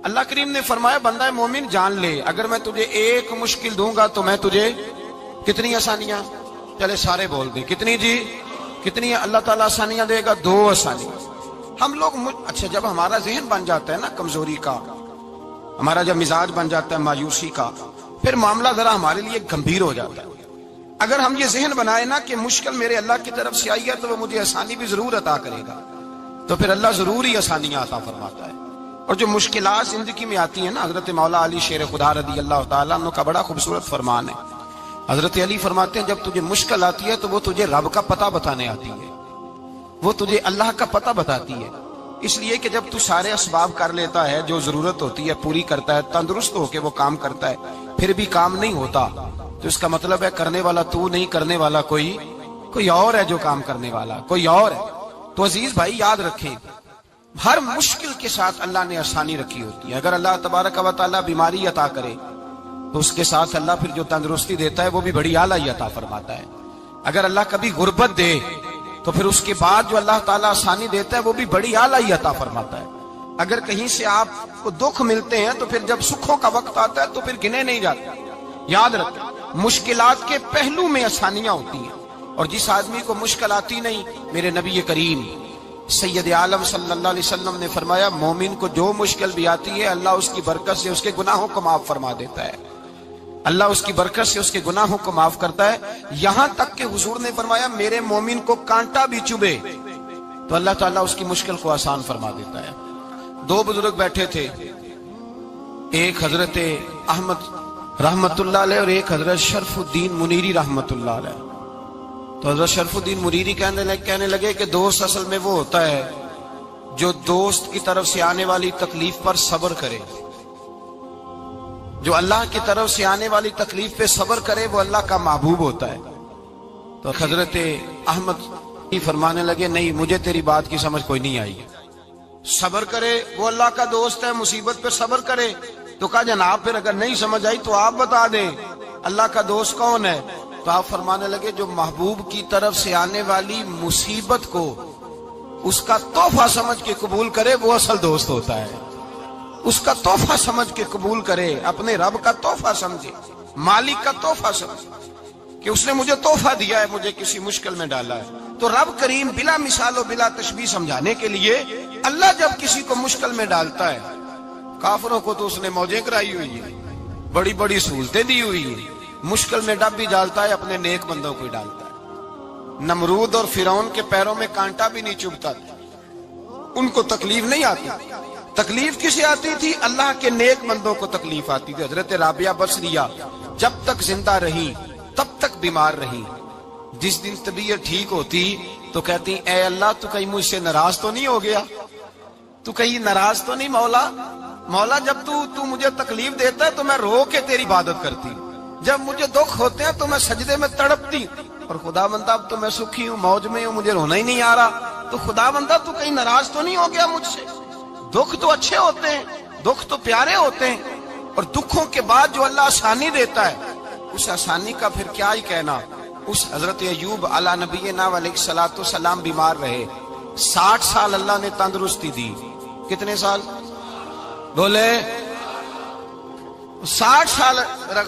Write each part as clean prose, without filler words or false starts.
اللہ کریم نے فرمایا بندہ مومن جان لے اگر میں تجھے ایک مشکل دوں گا تو میں تجھے کتنی آسانیاں، چلے سارے بول دیں کتنی جی، کتنی اللہ تعالیٰ آسانیاں دے گا؟ 2 آسانیاں۔ ہم لوگ اچھا جب ہمارا ذہن بن جاتا ہے نا کمزوری کا، ہمارا جب مزاج بن جاتا ہے مایوسی کا، پھر معاملہ ذرا ہمارے لیے گمبھیر ہو جاتا ہے۔ اگر ہم یہ ذہن بنائے نا کہ مشکل میرے اللہ کی طرف سے آئی ہے تو وہ مجھے آسانی بھی ضرور عطا کرے گا، تو پھر اللہ ضرور ہی آسانیاں عطا فرماتا ہے۔ اور جو مشکلات زندگی میں آتی ہیں نا، حضرت مولا علی شیر خدا رضی اللہ تعالیٰ عنہ کا بڑا خوبصورت فرمان ہے۔ حضرت علی فرماتے ہیں جب تجھے مشکل آتی ہے تو وہ تجھے رب کا پتہ بتانے آتی ہے، وہ تجھے اللہ کا پتہ بتاتی ہے، اس لیے کہ جب تو سارے اسباب کر لیتا ہے، جو ضرورت ہوتی ہے پوری کرتا ہے، تندرست ہو کے وہ کام کرتا ہے، پھر بھی کام نہیں ہوتا، تو اس کا مطلب ہے کرنے والا تو نہیں، کرنے والا کوئی اور ہے، جو کام کرنے والا کوئی اور ہے۔ تو عزیز بھائی یاد رکھیں، ہر مشکل کے ساتھ اللہ نے آسانی رکھی ہوتی ہے۔ اگر اللہ تبارک و تعالیٰ بیماری عطا کرے تو اس کے ساتھ اللہ پھر جو تندرستی دیتا ہے وہ بھی بڑی اعلیٰ عطا فرماتا ہے۔ اگر اللہ کبھی غربت دے تو پھر اس کے بعد جو اللہ تعالیٰ آسانی دیتا ہے وہ بھی بڑی اعلیٰ عطا فرماتا ہے۔ اگر کہیں سے آپ کو دکھ ملتے ہیں تو پھر جب سکھوں کا وقت آتا ہے تو پھر گنے نہیں جاتے۔ یاد رکھیں مشکلات کے پہلو میں آسانیاں ہوتی ہیں، اور جس آدمی کو مشکل آتی نہیں، میرے نبی کریم سید عالم صلی اللہ علیہ وسلم نے فرمایا مومن کو جو مشکل بھی آتی ہے اللہ اس کی برکت سے اس کے گناہوں کو معاف فرما دیتا ہے، اللہ اس کی برکت سے اس کے گناہوں کو معاف کرتا ہے، یہاں تک کہ حضور نے فرمایا میرے مومن کو کانٹا بھی چبھے تو اللہ تعالیٰ اس کی مشکل کو آسان فرما دیتا ہے۔ 2 بزرگ بیٹھے تھے، ایک حضرت احمد رحمت اللہ علیہ اور ایک حضرت شرف الدین منیری رحمت اللہ علیہ۔ تو حضرت شرف الدین منیری کہنے لگے کہ دوست اصل میں وہ ہوتا ہے جو دوست کی طرف سے آنے والی تکلیف پر صبر کرے، جو اللہ کی طرف سے آنے والی تکلیف پہ صبر کرے وہ اللہ کا محبوب ہوتا ہے۔ تو حضرت احمد فرمانے لگے نہیں مجھے تیری بات کی سمجھ کوئی نہیں آئی، صبر کرے وہ اللہ کا دوست ہے، مصیبت پہ صبر کرے۔ تو کہا جناب پھر اگر نہیں سمجھ آئی تو آپ بتا دیں اللہ کا دوست کون ہے؟ تو آپ فرمانے لگے جو محبوب کی طرف سے آنے والی مصیبت کو اس کا تحفہ سمجھ کے قبول کرے وہ اصل دوست ہوتا ہے، اس کا تحفہ سمجھ کے قبول کرے، اپنے رب کا تحفہ سمجھے، مالک کا تحفہ سمجھے کہ اس نے مجھے تحفہ دیا ہے، مجھے کسی مشکل میں ڈالا ہے۔ تو رب کریم بلا مثال و بلا تشبیہ سمجھانے کے لیے اللہ جب کسی کو مشکل میں ڈالتا ہے، کافروں کو تو اس نے موجیں کرائی ہوئی ہے، بڑی بڑی سہولتیں دی ہوئی ہیں، مشکل میں ڈب بھی ڈالتا ہے، اپنے نیک بندوں کو ہی ڈالتا ہے۔ نمرود اور فرعون کے پیروں میں کانٹا بھی نہیں چبھتا تھا، ان کو تکلیف نہیں آتی، تکلیف کسے آتی تھی؟ اللہ کے نیک بندوں کو تکلیف آتی تھی۔ حضرت رابعہ بصریہ جب تک زندہ رہی تب تک بیمار رہی، جس دن طبیعت ٹھیک ہوتی تو کہتی اے اللہ تو کہیں مجھ سے ناراض تو نہیں ہو گیا، تو کہیں ناراض تو نہیں مولا جب تو مجھے تکلیف دیتا ہے تو میں رو کے تیری عبادت کرتی، جب مجھے دکھ ہوتے ہیں تو میں سجدے میں تڑپتی، اور خدا بندہ اب تو میں سکھی ہوں، موج میں ہوں، مجھے رونا ہی نہیں آ رہا، تو خدا بندہ تو کہیں ناراض تو نہیں ہو گیا مجھ سے؟ دکھ تو اچھے ہوتے ہیں، دکھ تو پیارے ہوتے ہیں، اور دکھوں کے بعد جو اللہ آسانی دیتا ہے اس آسانی کا پھر کیا ہی کہنا۔ اس حضرت ایوب علی نبینا علیہ الصلوۃ والسلام بیمار رہے، 60 سال اللہ نے تندرستی دی۔ کتنے سال بولے؟ 60 سال،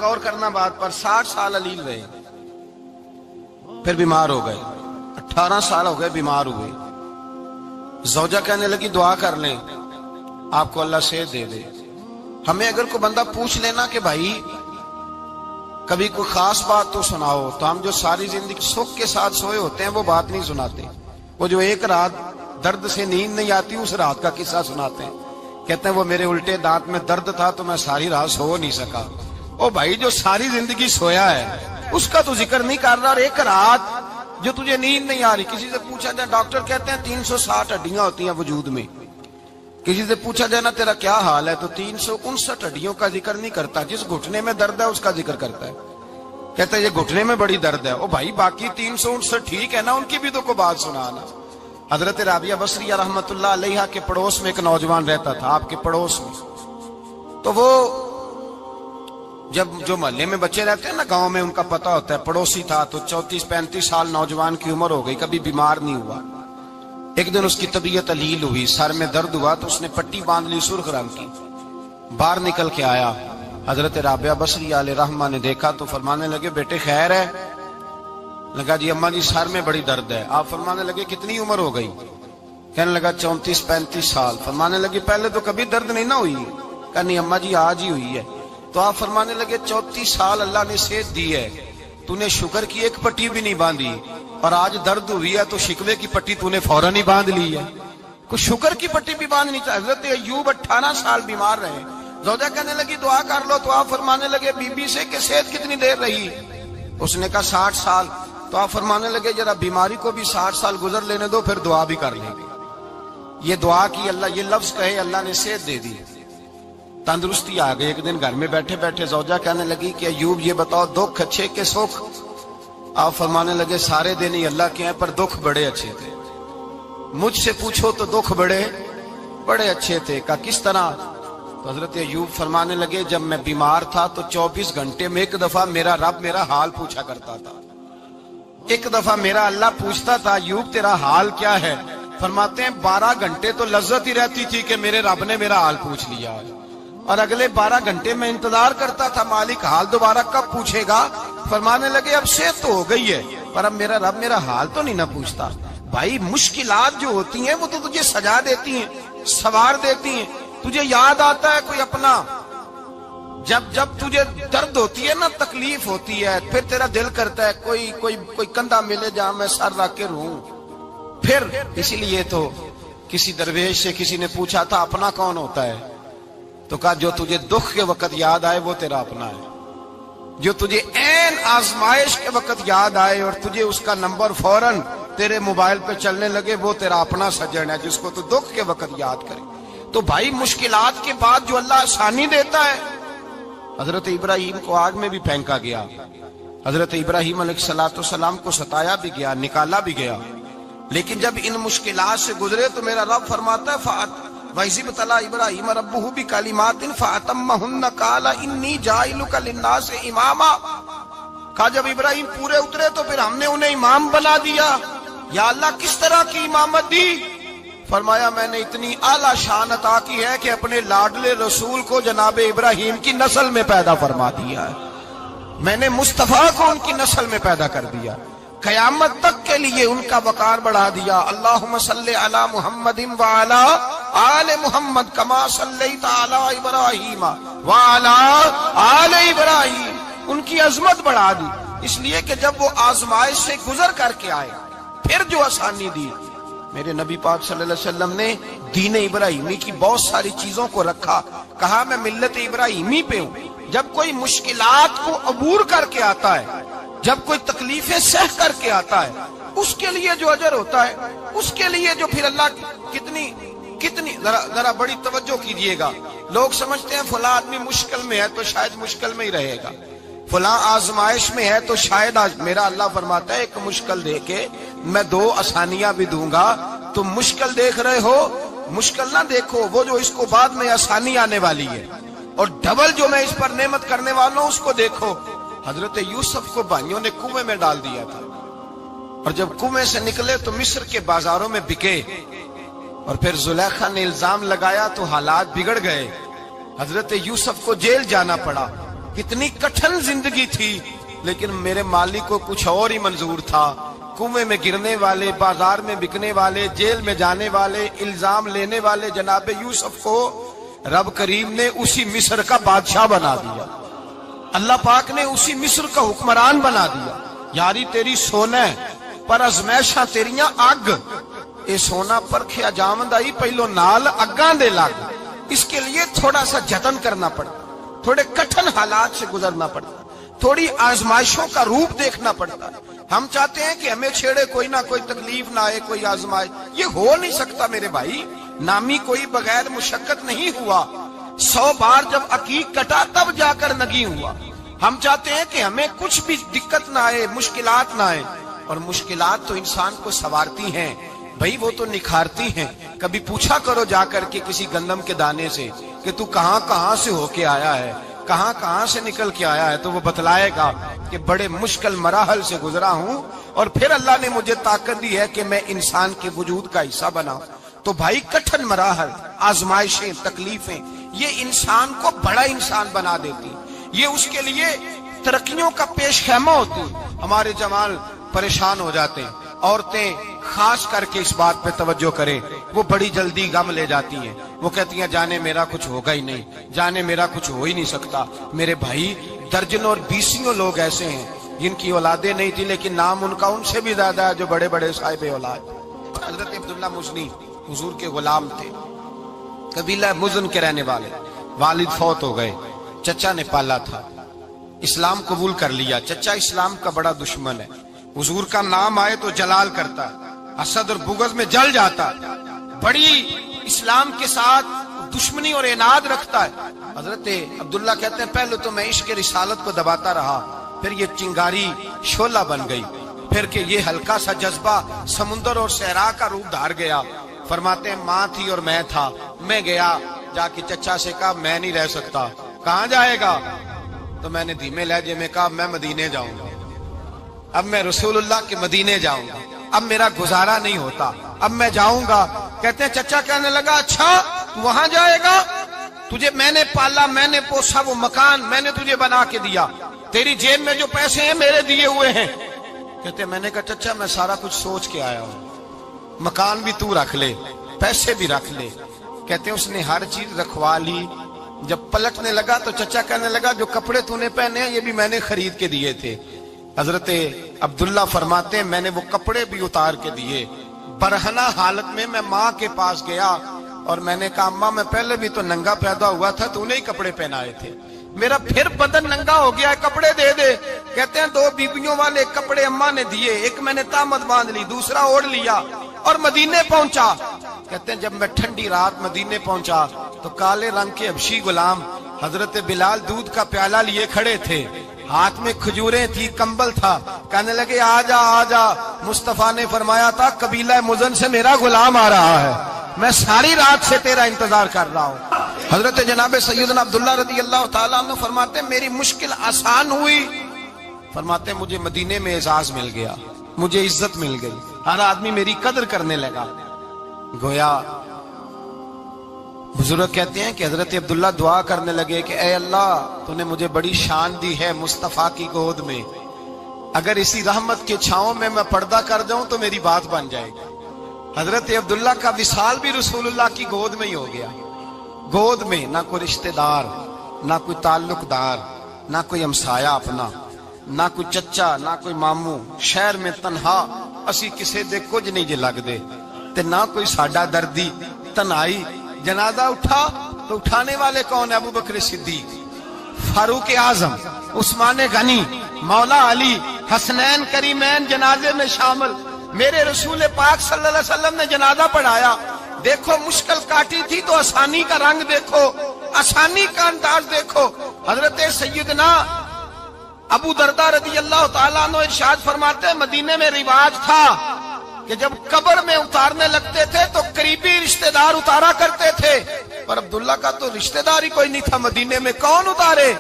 غور کرنا بات پر، 60 سال علیل رہے، پھر بیمار ہو گئے، 18 سال ہو گئے بیمار ہوئے۔ زوجہ کہنے لگی دعا کر لیں آپ کو اللہ صحت دے دے۔ ہمیں اگر کوئی بندہ پوچھ لینا کہ بھائی کبھی کوئی خاص بات تو سناؤ، تو ہم جو ساری زندگی سکھ کے ساتھ سوئے ہوتے ہیں وہ بات نہیں سناتے، وہ جو ایک رات درد سے نیند نہیں آتی اس رات کا قصہ سناتے ہیں، کہتے ہیں وہ میرے الٹے دانت میں درد تھا تو میں ساری رات سو نہیں سکا۔ او بھائی جو ساری زندگی سویا ہے اس کا تو ذکر نہیں کر رہا، اور ایک رات جو تجھے نیند نہیں آ رہی، کسی سے پوچھا جائے، ڈاکٹر کہتے ہیں 360 ہڈیاں ہوتی ہیں وجود میں، کسی سے پوچھا جائے نا تیرا کیا حال ہے تو 359 ہڈیوں کا ذکر نہیں کرتا، جس گھٹنے میں درد ہے اس کا ذکر کرتا ہے، کہتا ہے یہ گھٹنے میں بڑی درد ہے۔ او بھائی باقی 359 ٹھیک ہے نا، ان کی بھی تو کوئی بات سنانا۔ حضرت رابعہ بصریہ رحمت اللہ علیہ کے پڑوس میں ایک نوجوان رہتا تھا، آپ کے پڑوس میں، تو وہ جب جو محلے میں بچے رہتے ہیں نا گاؤں میں ان کا پتہ ہوتا ہے، پڑوسی تھا تو 34-35 سال نوجوان کی عمر ہو گئی، کبھی بیمار نہیں ہوا۔ ایک دن اس کی طبیعت علیل ہوئی، سر میں درد ہوا تو اس نے پٹی باندھ لی سرخ رنگ کی، باہر نکل کے آیا، حضرت رابعہ بصری علیہ رحمہ نے دیکھا تو فرمانے لگے بیٹے خیر ہے؟ لگا جی اماں جی سر میں بڑی درد ہے۔ آپ فرمانے لگے کتنی عمر ہو گئی؟ کہنے لگا 34-35 سال۔ فرمانے لگے پہلے تو کبھی درد نہیں نہ ہوئی؟ کہا نہیں اماں جی آج ہی ہوئی ہے۔ تو آپ فرمانے لگے 34 سال اللہ نے صحت دی ہے، تو نے شکر کی ایک پٹی بھی نہیں باندھی، اور آج درد ہوئی ہے تو شکوے کی پٹی تو نے فوراً ہی باندھ لی ہے، کوئی شکر کی پٹی بھی باندھنی چاہیے۔ حضرت ایوب 18 سال بیمار رہے، زوجہ کہنے لگی دعا کر لو، تو آپ فرمانے لگے بی بی سے کہ صحت کتنی دیر رہی؟ اس نے کہا 60 سال۔ تو آپ فرمانے لگے ذرا بیماری کو بھی 60 سال گزر لینے دو، پھر دعا بھی کر لیں گے۔ یہ دعا کی، اللہ یہ لفظ کہے اللہ نے صحت دے دی، تندرستی آ گئی۔ ایک دن گھر میں بیٹھے بیٹھے زوجہ کہنے لگی کہ ایوب یہ بتاؤ دکھ اچھے کہ سکھ؟ آپ فرمانے لگے سارے دن ہی اللہ کے ہیں پر دکھ بڑے اچھے تھے۔ مجھ سے پوچھو تو دکھ بڑے اچھے تھے۔ کہا کس طرح؟ تو حضرت ایوب فرمانے لگے جب میں بیمار تھا تو 24 گھنٹے میں ایک دفعہ میرا رب میرا حال پوچھا کرتا تھا، ایک دفعہ میرا اللہ پوچھتا تھا ایوب تیرا حال کیا ہے؟ فرماتے ہیں 12 گھنٹے تو لذت ہی رہتی تھی کہ میرے رب نے میرا حال پوچھ لیا، اور اگلے 12 گھنٹے میں انتظار کرتا تھا مالک حال دوبارہ کب پوچھے گا۔ فرمانے لگے اب صحت تو ہو گئی ہے پر اب میرا رب میرا حال تو نہیں نہ پوچھتا۔ بھائی مشکلات جو ہوتی ہیں وہ تو تجھے سجا دیتی ہیں، سوار دیتی ہیں، تجھے یاد آتا ہے کوئی اپنا۔ جب تجھے درد ہوتی ہے نا، تکلیف ہوتی ہے، پھر تیرا دل کرتا ہے کوئی کندھا ملے جہاں میں سر رکھ کے رہوں۔ پھر اسی لیے تو کسی درویش سے کسی نے پوچھا تھا اپنا کون ہوتا ہے؟ تو کہا جو تجھے دکھ کے وقت یاد آئے وہ تیرا اپنا ہے، جو تجھے عین آزمائش کے وقت یاد آئے اور تجھے اس کا نمبر فوراً تیرے موبائل پہ چلنے لگے وہ تیرا اپنا سجن ہے، جس کو تو دکھ کے وقت یاد کرے۔ تو بھائی مشکلات کے بعد جو اللہ آسانی دیتا ہے، حضرت ابراہیم کو آگ میں بھی پھینکا گیا، حضرت ابراہیم علیہ السلام کو ستایا بھی گیا، نکالا بھی گیا، لیکن جب ان مشکلات سے گزرے تو میرا رب فرماتا ہے وَإِذِ ابْتَلَىٰ إِبْرَاهِيمَ رَبُّهُ بِكَلِمَاتٍ فَأَتَمَّهُنَّ قَالَ إِنِّي جَاعِلُكَ لِلنَّاسِ إِمَامًا۔ کہا جب ابراہیم پورے اترے تو پھر ہم نے انہیں امام بنا دیا۔ یا اللہ کس طرح کی امامت دی؟ فرمایا میں نے اتنی اعلیٰ شان عطا کی ہے کہ اپنے لاڈلے رسول کو جناب ابراہیم کی نسل میں پیدا فرما دیا ہے، میں نے مصطفیٰ کو ان کی نسل میں پیدا کر دیا، قیامت تک کے لیے ان کا وقار بڑھا دیا۔ اللہم صلی علی محمد وعلی آل محمد کما صلیت علی ابراہیم وعلی آل ابراہیم، ان کی عظمت بڑھا دی، اس لیے کہ جب وہ آزمائش سے گزر کر کے آئے پھر جو آسانی دی۔ میرے نبی پاک صلی اللہ علیہ وسلم نے دین ابراہیمی کی بہت ساری چیزوں کو رکھا، کہا میں ملت ابراہیمی پہ ہوں۔ جب کوئی مشکلات کو عبور کر کے آتا ہے، جب کوئی تکلیفیں سہ کر کے آتا ہے، اس کے لیے جو اجر ہوتا ہے، اس کے لیے جو پھر اللہ کتنی ذرا بڑی توجہ کیجئے گا۔ لوگ سمجھتے ہیں فلاں آدمی مشکل میں ہے تو شاید مشکل میں ہی رہے گا، فلاں آزمائش میں ہے تو شاید میرا اللہ فرماتا ہے ایک مشکل دے کے میں 2 آسانیاں بھی دوں گا۔ تم مشکل دیکھ رہے ہو، مشکل نہ دیکھو، وہ جو اس کو بعد میں آسانی آنے والی ہے، اور ڈبل جو میں اس پر نعمت کرنے والا ہوں اس کو دیکھو۔ حضرت یوسف کو بھائیوں نے کنویں میں ڈال دیا تھا، اور جب کنویں سے نکلے تو مصر کے بازاروں میں بکے، اور پھر زلیخا نے الزام لگایا تو حالات بگڑ گئے، حضرت یوسف کو جیل جانا پڑا۔ کتنی کٹھن زندگی تھی، لیکن میرے مالک کو کچھ اور ہی منظور تھا۔ کنویں میں گرنے والے، بازار میں بکنے والے، جیل میں جانے والے، الزام لینے والے جناب یوسف کو رب کریم نے اسی مصر کا بادشاہ بنا دیا، اللہ پاک نے اسی مصر کا حکمران بنا دیا۔ یاری تیری سونا ہے پر ازمیشاں تیریاں اگ، اے سونا پرکھیا جامد آئی پہلو نال اگاں دے لگ، اس کے لیے تھوڑا سا جتن کرنا پڑتا، تھوڑے کٹھن حالات سے گزرنا پڑتا، تھوڑی آزمائشوں کا روپ دیکھنا پڑتا۔ ہم چاہتے ہیں کہ ہمیں چھیڑے کوئی نہ کوئی تکلیف نہ آئے، کوئی آزمائش، یہ ہو نہیں سکتا میرے بھائی۔ نامی کوئی بغیر مشقت نہیں ہوا، 100 بار جب عقیق کٹا تب جا کر نگی ہوا۔ ہم چاہتے ہیں کہ ہمیں کچھ بھی دقت نہ آئے، مشکلات نہ آئے، اور مشکلات تو انسان کو سنوارتی ہیں بھائی، وہ تو نکھارتی ہیں۔ کبھی پوچھا کرو جا کر کے کسی گندم کے دانے سے کہ تو کہاں سے ہو کے آیا ہے، کہاں سے نکل کے آیا ہے، تو وہ بتلائے گا کہ بڑے مشکل مراحل سے گزرا ہوں، اور پھر اللہ نے مجھے طاقت دی ہے کہ میں انسان کے وجود کا حصہ بنا۔ تو بھائی کٹھن مراحل، آزمائشیں، تکلیفیں، یہ انسان کو بڑا انسان بنا دیتی، یہ اس کے لیے ترقیوں کا پیش خیمہ ہوتی۔ ہمارے جوان پریشان ہو جاتے ہیں، عورتیں خاص کر کے اس بات پہ توجہ کریں، وہ بڑی جلدی غم لے جاتی ہیں، وہ کہتی ہیں جانے میرا کچھ ہوگا ہی نہیں، جانے میرا کچھ ہو ہی نہیں سکتا۔ میرے بھائی درجنوں اور بیسیوں لوگ ایسے ہیں جن کی اولادیں نہیں تھی لیکن نام ان کا ان سے بھی زیادہ ہے جو بڑے بڑے صاحب اولاد۔ حضرت عبداللہ مزنی حضور کے غلام تھے، قبیلہ مزن کے رہنے والے، والد فوت ہو گئے، چچا نے پالا تھا، اسلام قبول کر لیا۔ چچا اسلام کا بڑا دشمن ہے، حضور کا نام آئے تو جلال کرتا، حسد اور بغض میں جل جاتا، بڑی اسلام کے ساتھ دشمنی اور عناد رکھتا ہے۔ حضرت عبداللہ کہتے ہیں پہلے تو میں عشق رسالت کو دباتا رہا، پھر یہ چنگاری شعلہ بن گئی، پھر کہ یہ ہلکا سا جذبہ سمندر اور صحرا کا روپ دھار گیا۔ فرماتے ہیں ماں تھی اور میں تھا، میں گیا جا کے چچا سے کہا میں نہیں رہ سکتا۔ کہاں جائے گا؟ تو میں نے دھیمے لہجے میں کہا میں مدینے جاؤں گا، اب میں رسول اللہ کے مدینے جاؤں گا، اب میرا گزارا نہیں ہوتا، اب میں جاؤں گا۔ کہتے ہیں چچا کہنے لگا اچھا تو وہاں جائے گا؟ تجھے میں نے پالا، میں نے پوسا، وہ مکان میں نے تجھے بنا کے دیا، تیری جیب میں جو پیسے ہیں میرے دیے ہوئے ہیں۔ کہتے ہیں میں نے کہا چچا میں سارا کچھ سوچ کے آیا ہوں، مکان بھی تو رکھ لے، پیسے بھی رکھ لے۔ کہتے ہیں اس نے ہر چیز رکھوا لی۔ جب پلٹنے لگا تو چچا کہنے لگا جو کپڑے تو نے پہنے ہیں یہ بھی میں نے خرید کے دیے تھے۔ حضرت عبداللہ فرماتے ہیں میں نے وہ کپڑے بھی اتار کے دیے، برہنہ حالت میں میں ماں کے پاس گیا اور میں نے کہا اماں میں پہلے بھی تو ننگا پیدا ہوا تھا، تو نے ہی کپڑے پہنائے تھے، میرا پھر بدن ننگا ہو گیا ہے، کپڑے دے دے۔ کہتے ہیں 2 بیبیوں والے کپڑے اماں نے دیے، ایک میں نے تامت باندھ لی، دوسرا اوڑھ لیا اور مدینے پہنچا۔ کہتے ہیں جب میں ٹھنڈی رات مدینے پہنچا تو کالے رنگ کے حبشی غلام حضرت بلال دودھ کا پیالہ لیے کھڑے تھے، ہاتھ میں کھجوریں تھی، کمبل تھا، کہنے لگے آ جا آ جا۔ مصطفیٰ نے فرمایا تھا قبیلہ مزن سے میرا غلام آ رہا ہے، میں ساری رات سے تیرا انتظار کر رہا ہوں۔ حضرت جناب سیدنا عبداللہ رضی اللہ تعالیٰ عنہ فرماتے ہیں میری مشکل آسان ہوئی، فرماتے ہیں مجھے مدینے میں اعزاز مل گیا، مجھے عزت مل گئی، ہر آدمی میری قدر کرنے لگا۔ گویا بزرگ کہتے ہیں کہ حضرت عبداللہ دعا کرنے لگے کہ اے اللہ تو نے مجھے بڑی شان دی ہے مصطفیٰ کی گود میں، اگر اسی رحمت کے چھاؤں میں پردہ کر دوں تو میری بات بن جائے گی۔ حضرت عبداللہ کا وصال بھی رسول اللہ کی گود میں ہی ہو گیا، گود میں، نہ کوئی رشتہ دار، نہ کوئی تعلق دار، نہ کوئی ہمسایہ اپنا، نہ کوئی چچا، نہ کوئی ماموں، شہر میں تنہا اسی کسے دے کچھ نہیں جے لگ دے تے نہ کوئی ساڈا دردی، تنہائی۔ جنازہ اٹھا تو اٹھانے والے کون ہیں؟ ابو بکر صدیق، فاروق اعظم، عثمان غنی، مولا علی، حسنین کریمین جنازے میں شامل۔ میرے رسول پاک صلی اللہ علیہ وسلم نے جنازہ پڑھایا، دیکھو مشکل کاٹی تھی تو آسانی کا رنگ دیکھو، آسانی کا انداز دیکھو۔ حضرت سیدنا ابو دردہ رضی اللہ تعالیٰ عنہ ارشاد فرماتے ہیں مدینے میں رواج تھا کہ جب قبر میں اتارنے لگتے تھے تو قریبی رشتہ دار اتارا کرتے تھے، پر عبداللہ کا تو رشتہ دار ہی کوئی نہیں تھا مدینے میں، کون اتارے؟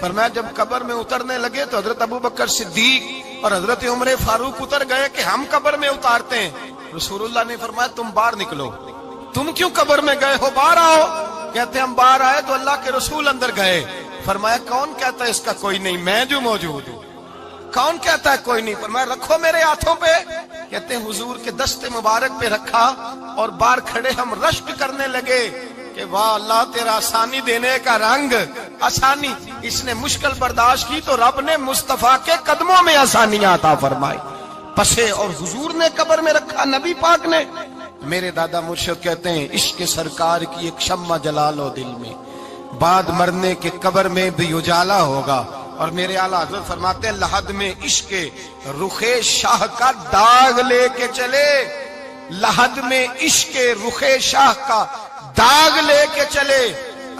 فرمایا جب قبر میں اترنے لگے تو حضرت ابو بکر صدیق اور حضرت عمر فاروق اتر گئے کہ ہم قبر میں اتارتے ہیں۔ رسول اللہ نے فرمایا تم باہر نکلو، تم کیوں قبر میں گئے ہو، باہر آؤ۔ کہتے ہیں ہم باہر آئے تو اللہ کے رسول اندر گئے، فرمایا کون کہتا ہے اس کا کوئی نہیں، میں جو موجود ہوں، کون کہتا ہے کوئی نہیں؟ فرمایا رکھو میرے ہاتھوں پہ۔ کہتے ہیں حضور کے دست مبارک پہ رکھا اور باہر کھڑے ہم رشک کرنے لگے کہ واہ اللہ تیرا آسانی دینے کا رنگ، آسانی۔ اس نے مشکل برداشت کی تو رب نے مصطفیٰ کے قدموں میں آسانیاں عطا فرمائی، پسے اور حضور نے قبر میں رکھا، نبی پاک نے۔ میرے دادا مرشد کہتے ہیں عشق سرکار کی ایک شمع جلا لو دل میں، بعد مرنے کے قبر میں بھی اجالا ہوگا۔ اور میرے اعلیٰ حضرت فرماتے ہیں لحد میں عشق رخ شاہ کا داغ لے کے چلے، لحد میں عشق رخ شاہ کا داغ لے کے چلے،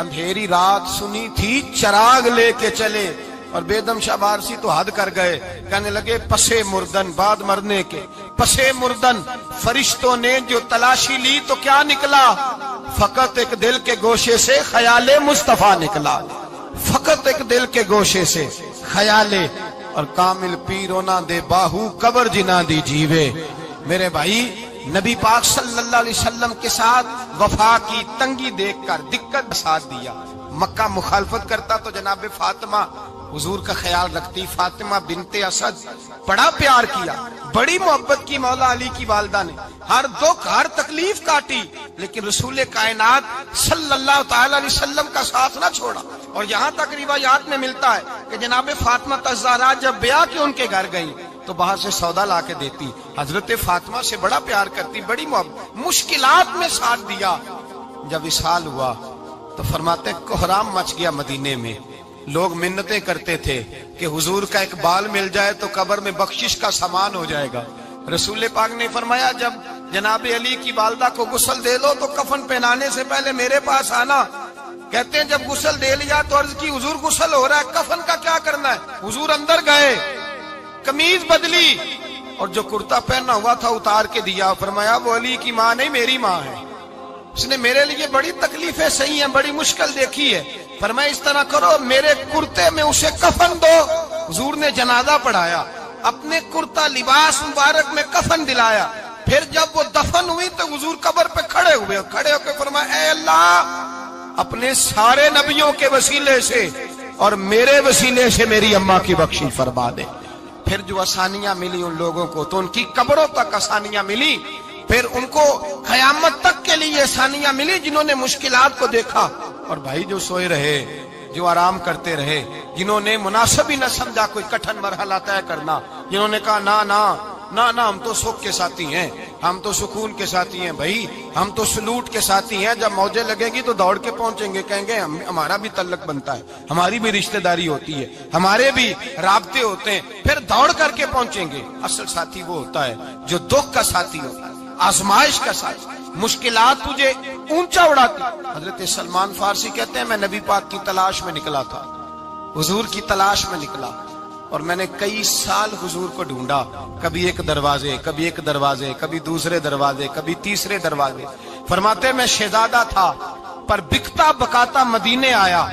اندھیری رات سنی تھی چراغ لے کے چلے۔ اور بیدم شاہ بارسی تو حد کر گئے، کہنے لگے پسے مردن، بعد مرنے کے پسے مردن فرشتوں نے جو تلاشی لی تو کیا نکلا؟ فقط ایک دل کے گوشے سے خیال مصطفیٰ نکلا، فقط ایک دل کے گوشے سے خیال۔ اور کامل پیرو نہ دے باہو قبر جنا دی جیوے۔ میرے بھائی نبی پاک صلی اللہ علیہ وسلم کے ساتھ وفا کی تنگی دیکھ کر دقت ساتھ دیا. مکہ مخالفت کرتا تو جناب فاطمہ حضور کا خیال رکھتی. فاطمہ بنت اسد بڑا پیار کیا, بڑی محبت کی مولا علی کی والدہ نے, ہر دکھ ہر تکلیف کاٹی, لیکن رسول کائنات صلی اللہ تعالی علیہ وسلم کا ساتھ نہ چھوڑا. اور یہاں تک روایات میں ملتا ہے کہ جناب فاطمہ الزہرا جب بیعہ کے ان کے گھر گئی تو باہر سے سودا لا کے دیتی. حضرت فاطمہ سے بڑا پیار کرتی, بڑی محبت, مشکلات میں ساتھ دیا. جب وصال ہوا تو فرماتے کوہرام مچ گیا مدینے میں. لوگ منتیں کرتے تھے کہ حضور کا ایک بال مل جائے تو قبر میں بخشش کا سامان ہو جائے گا. رسول پاک نے فرمایا جب جناب علی کی والدہ کو غسل دے دو تو کفن پہنانے سے پہلے میرے پاس آنا. کہتے ہیں جب غسل دے لیا تو عرض کی حضور غسل ہو رہا ہے, کفن کا کیا کرنا ہے؟ حضور اندر گئے, قمیض بدلی اور جو کرتا پہنا ہوا تھا اتار کے دیا. فرمایا وہ علی کی ماں نہیں میری ماں ہے, اس نے میرے لیے بڑی تکلیفیں سہی ہیں, بڑی مشکل دیکھی ہے. فرمایا اس طرح کرو میرے کرتے میں اسے کفن دو. حضور نے جنازہ پڑھایا, اپنے کرتا لباس مبارک میں کفن دلایا. پھر جب وہ دفن ہوئی تو حضور قبر پہ کھڑے ہوئے, کھڑے ہو کے فرمایا اے اللہ اپنے سارے نبیوں کے وسیلے سے اور میرے وسیلے سے میری اماں کی بخشی فرما دے. پھر جو آسانیاں ملی ان لوگوں کو تو ان کی قبروں تک آسانیاں ملی, پھر ان کو قیامت تک کے لیے آسانیاں ملی جنہوں نے مشکلات کو دیکھا. اور بھائی جو سوئے رہے, جو آرام کرتے رہے, جنہوں نے مناسب ہی نہ سمجھا کوئی کٹھن مرحلہ طے کرنا, جنہوں نے کہا نا نا نا نا ہم تو سکھ کے ساتھی ہیں, ہم تو سکون کے ساتھی ہیں, بھائی ہم تو سلوٹ کے ساتھی ہیں, جب موجیں لگے گی تو دوڑ کے پہنچیں گے, کہیں گے ہمارا بھی تعلق بنتا ہے, ہماری بھی رشتہ داری ہوتی ہے, ہمارے بھی رابطے ہوتے ہیں, پھر دوڑ کر کے پہنچیں گے. اصل ساتھی وہ ہوتا ہے جو دکھ کا ساتھی ہوتا ہے, آزمائش کا ساتھی, مشکلات تجھے اونچا اڑاتی. حضرت سلمان فارسی کہتے ہیں میں نبی پاک کی تلاش میں نکلا تھا, حضور کی تلاش میں نکلا, اور میں نے کئی سال حضور کو ڈھونڈا, کبھی ایک دروازے, کبھی ایک دروازے, کبھی دوسرے دروازے, کبھی تیسرے دروازے. فرماتے میں شہزادہ تھا پر بکتا بکاتا مدینے آیا,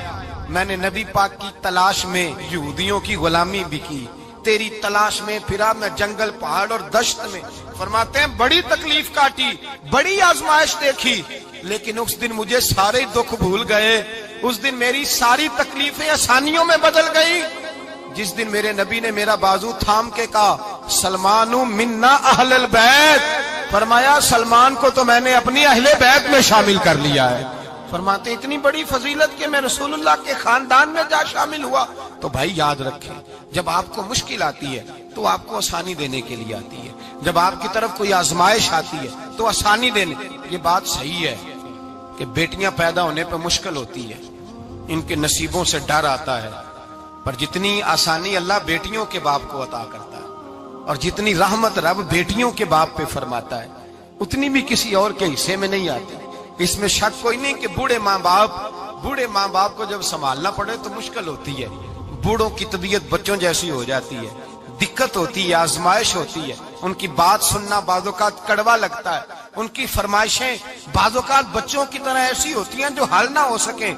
میں نے نبی پاک کی تلاش میں یہودیوں کی غلامی بھی کی, تیری تلاش میں پھرا میں جنگل پہاڑ اور دشت میں. فرماتے ہیں بڑی تکلیف کاٹی, بڑی آزمائش دیکھی, لیکن اس دن مجھے سارے دکھ بھول گئے, اس دن میری ساری تکلیفیں آسانیوں میں بدل گئی جس دن میرے نبی نے میرا بازو تھام کے کہا سلمان منا اہل البیت. فرمایا سلمان کو تو میں نے اپنی اہل بیت میں شامل کر لیا ہے. فرماتے اتنی بڑی فضیلت کہ میں رسول اللہ کے خاندان میں جا شامل ہوا. تو بھائی یاد رکھیں جب آپ کو مشکل آتی ہے تو آپ کو آسانی دینے کے لیے آتی ہے, جب آپ کی طرف کوئی آزمائش آتی ہے تو آسانی دینے. یہ بات صحیح ہے کہ بیٹیاں پیدا ہونے پہ مشکل ہوتی ہے, ان کے نصیبوں سے ڈر آتا ہے, پر جتنی آسانی اللہ بیٹیوں کے باپ کو عطا کرتا ہے اور جتنی رحمت رب بیٹیوں کے باپ پہ فرماتا ہے اتنی بھی کسی اور کے حصے میں نہیں آتی. اس میں شک کوئی نہیں کہ بوڑھے ماں باپ کو جب سنبھالنا پڑے تو مشکل ہوتی ہے. بوڑھوں کی طبیعت بچوں جیسی ہو جاتی ہے, دقت ہوتی ہے, آزمائش ہوتی ہے, ان کی بات سننا بعض اوقات کڑوا لگتا ہے, ان کی فرمائشیں بعض اوقات بچوں کی طرح ایسی ہوتی ہیں جو حل نہ ہو سکیں.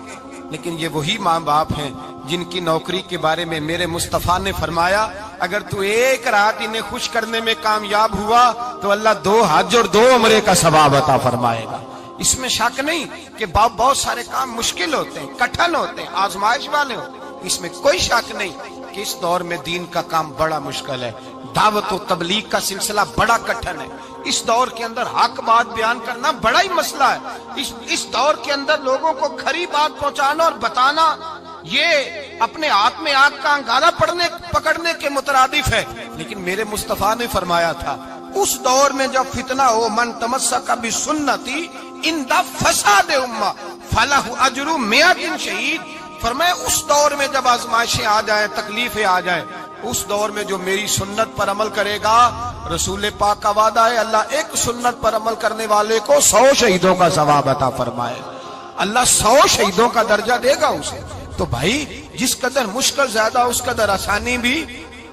لیکن یہ وہی ماں باپ ہیں جن کی نوکری کے بارے میں میرے مصطفیٰ نے فرمایا اگر تو ایک رات انہیں خوش کرنے میں کامیاب ہوا تو اللہ 2 حج اور 2 عمرے کا ثواب عطا فرمائے گا. اس میں شک نہیں کہ بہت سارے کام مشکل ہوتے ہیں, کٹھن ہوتے ہیں, آزمائش والے ہوتے ہیں, اس میں کوئی شک نہیں کہ اس دور میں دین کا کام بڑا مشکل ہے, دعوت و تبلیغ کا سلسلہ بڑا کٹھن ہے, اس دور کے اندر حق بات بیان کرنا بڑا ہی مسئلہ ہے, اس دور کے اندر لوگوں کو کھری بات پہنچانا اور بتانا یہ اپنے ہاتھ میں آگ کا انگارہ پکڑنے کے مترادف ہے. لیکن میرے مصطفیٰ نے فرمایا تھا اس دور میں جب فتنہ ہو من تمسک بسنتی اندہ فساد امہ فلہ اجر 100 شہید. فرمایا اس دور میں جب آزمائشیں آ جائیں, تکلیفیں آ جائیں, اس دور میں جو میری سنت پر عمل کرے گا, رسول پاک کا وعدہ ہے اللہ ایک سنت پر عمل کرنے والے کو 100 شہیدوں کا ثواب عطا فرمائے. اللہ 100 شہیدوں کا درجہ دے گا اسے. تو بھائی جس قدر مشکل زیادہ اس قدر آسانی بھی,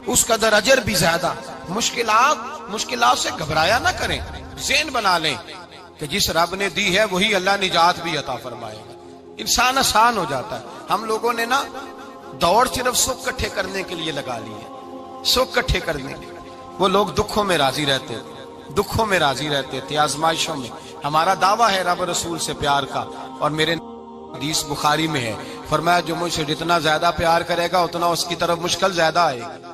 اس قدر اجر بھی زیادہ. مشکلات سے گھبرایا نہ کریں, ذہن بنا لیں کہ جس رب نے دی ہے وہی اللہ نجات بھی عطا فرمائے گا. انسان آسان ہو جاتا ہے. ہم لوگوں نے نا دوڑ صرف سکھ کٹھے کرنے کے لیے لگا لی ہے, سکھ کٹھے کرنے کے. وہ لوگ دکھوں میں راضی رہتے, دکھوں میں راضی رہتے تھے، آزمائشوں میں۔ ہمارا دعویٰ ہے رب رسول سے پیار کا، اور میرے حدیث بخاری میں ہے، فرمایا جو مجھ سے جتنا زیادہ پیار کرے گا اتنا اس کی طرف مشکل زیادہ آئے گی۔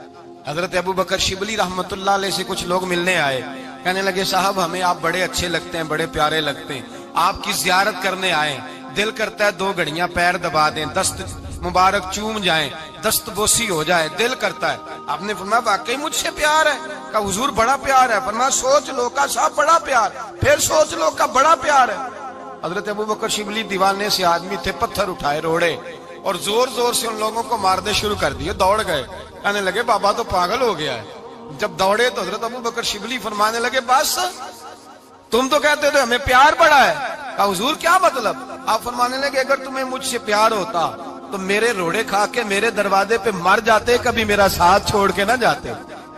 حضرت ابو بکر شبلی رحمت اللہ علیہ سے کچھ لوگ ملنے آئے، کہنے لگے صاحب ہمیں آپ بڑے اچھے لگتے ہیں، بڑے پیارے لگتے ہیں، آپ کی زیارت کرنے آئے، دل کرتا ہے 2 گھڑیاں پیر دبا دیں، دست مبارک چوم جائیں، دست بوسی ہو جائے، دل کرتا ہے۔ آپ نے فرمایا واقعی مجھ سے پیار ہے؟ کہا حضور بڑا پیار ہے۔ فرمایا سوچ لو کا صاحب بڑا پیار، پھر سوچ لو کا بڑا پیار ہے۔ حضرت ابو بکر شبلی دیوانے سے آدمی تھے، پتھر اٹھائے روڑے اور زور زور سے ان لوگوں کو مارنے شروع کر دیے، دوڑ گئے، کہنے لگے بابا تو پاگل ہو گیا ہے۔ جب دوڑے تو حضرت ابو بکر شبلی فرمانے لگے بس تم تو کہتے تھے ہمیں پیار بڑا ہے۔ کہا حضور کیا مطلب؟ آپ فرمانے لگے اگر تمہیں مجھ سے پیار ہوتا تو میرے روڑے کھا کے میرے دروازے پہ مر جاتے، کبھی میرا ساتھ چھوڑ کے نہ جاتے۔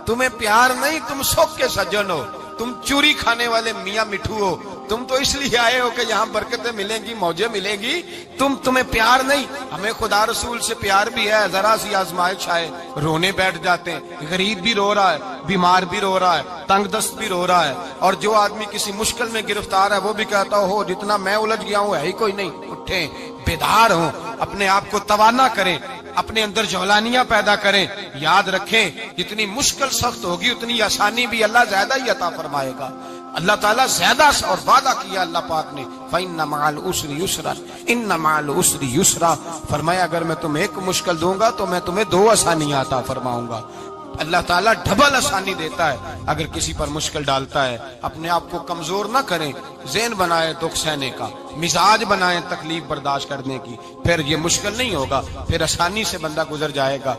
تمہیں پیار نہیں، تم سکھ کے سجن ہو، تم چوری کھانے والے میاں مٹھو ہو، تم تو اس لیے آئے ہو کہ یہاں برکتیں ملیں گی، موجیں ملیں گی، تمہیں پیار نہیں۔ ہمیں خدا رسول سے پیار بھی ہے، ذرا سی آزمائش آئے رونے بیٹھ جاتے ہیں، غریب بھی رو رہا ہے، بیمار بھی رو رہا ہے، تنگ دست بھی رو رہا ہے، اور جو آدمی کسی مشکل میں گرفتار ہے وہ بھی کہتا ہو جتنا میں الجھ گیا ہوں ہے ہی کوئی نہیں۔ اٹھیں، بیدار ہوں، اپنے آپ کو توانا کریں، اپنے اندر جولانیاں پیدا کریں، یاد رکھیں جتنی مشکل سخت ہوگی اتنی آسانی بھی اللہ زیادہ ہی عطا فرمائے گا۔ اللہ تعالیٰ زیادہ اور وعدہ کیا اللہ پاک نے، فَإِنَّ مَعَ الْعُسْرِ يُسْرًا إِنَّ مَعَ الْعُسْرِ يُسْرًا، فرمایا اگر میں تمہیں ایک مشکل دوں گا تو میں تمہیں 2 آسانیاں عطا فرماؤں گا۔ اللہ تعالیٰ ڈبل آسانی دیتا ہے اگر کسی پر مشکل ڈالتا ہے۔ اپنے آپ کو کمزور نہ کریں، ذہن بنائیں دکھ سہنے کا، مزاج بنائیں تکلیف برداشت کرنے کی، پھر یہ مشکل نہیں ہوگا، پھر آسانی سے بندہ گزر جائے گا۔